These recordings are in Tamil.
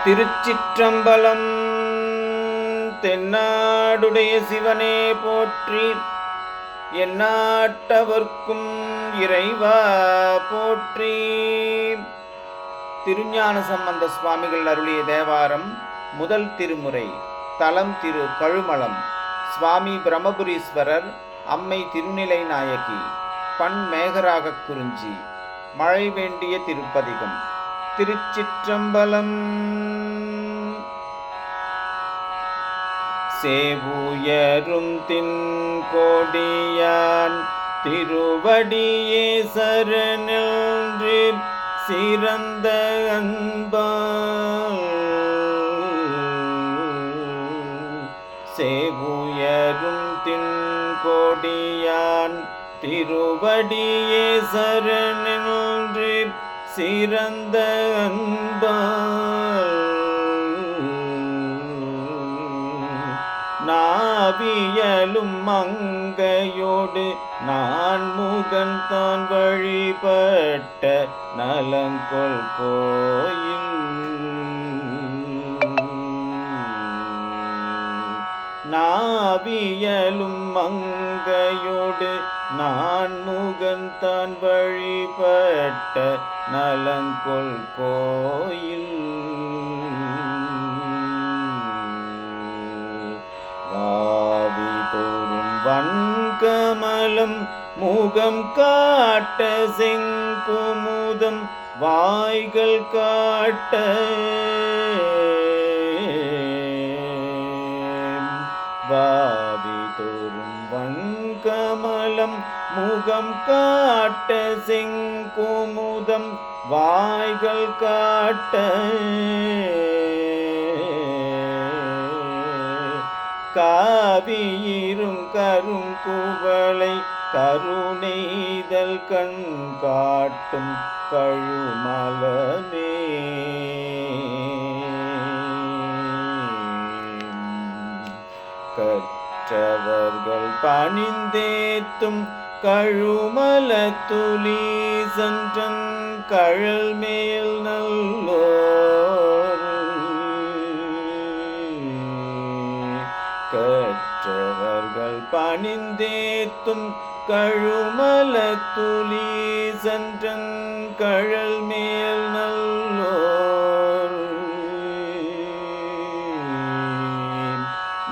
திருச்சிற்றம்பலம். தென்னாடுடைய சிவனே போற்றி, எந்நாட்டவர்க்கும் இறைவா போற்றி. திருஞான சம்பந்த சுவாமிகள் அருளிய தேவாரம் முதல் திருமுறை. தலம் திரு கழுமலம். சுவாமி பிரம்மபுரீஸ்வரர், அம்மை திருநிலை நாயகி. பண் மேகராக குறிஞ்சி. மழை வேண்டிய திருப்பதிகம். திருச்சிற்றம்பலம். சேவுயரும் தின்கோடியான் திருவடியே சரணென்று சிறந்த அன்பால் சேவுயரும் தின்கோடியான் திருவடியே சரணென்று சிறந்த அன்பால் நாவியலும் மங்கையோடு நான் முகன் தான் வழிபட்ட நலங்கொள் கோயில் நாவியலும் மங்கையோடு நான் முகன் தான் வழிபட்ட நலங்கொள் கோயில் வாவி தோறும் வன்கமலம் முகம் காட்ட செங்குமுதம் வாய்கள் காட்ட வாவி தோறும் வன்கமலம் முகம் காட்ட செங்குமுதம் வாய்கள் காட்ட காவியிரும் கருங்குவளை கருணைதல் கண் காட்டும் கழுமலமே கற்றவர்கள் பணிந்தேத்தும் கழுமல துளி சன்றன் கழல் மேல் நல்லோர் கற்றவர்கள் பணிந்தேத்தும் கழுமல துளி சன்றன் கழல் மேல் நல்லோர்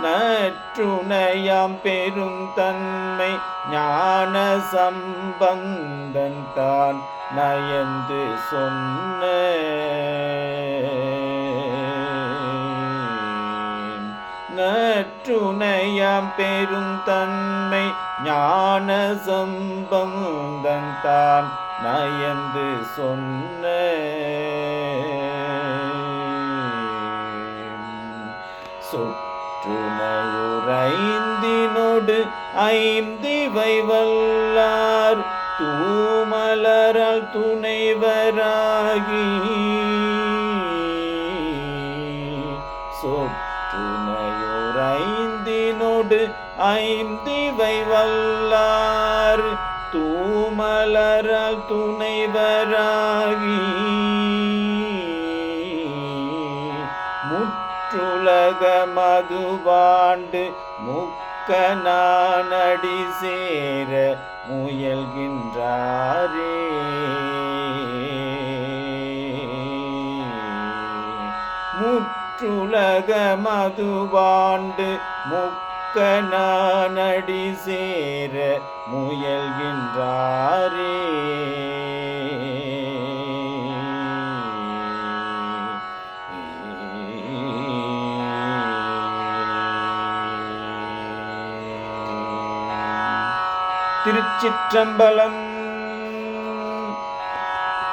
நற்றுணையாம் பெரும் தன்மை ஞான சம்பந்தன் தான் நயந்து சொன்ன நற்றுணையாம் பெரும் தன்மை ஞான சம்பந்தன் தான் நயந்து சொன்ன சொற்றுணையுரைந்தினோடு ஐந்திவை வல்லார் தூமலரால் துணைவராகி சொற்றுணையுரைந்தினோடு ஐந்திவை வல்லார் தூமலரால் துணைவராகி முற்றுலக மதுவாண்டு முக்கநானடி சேர முயல்கின்றாரே முற்றுலக மதுவாண்டு முக்கநானடி சேர முயல்கின்றாரே திருச்சிற்றம்பலம்.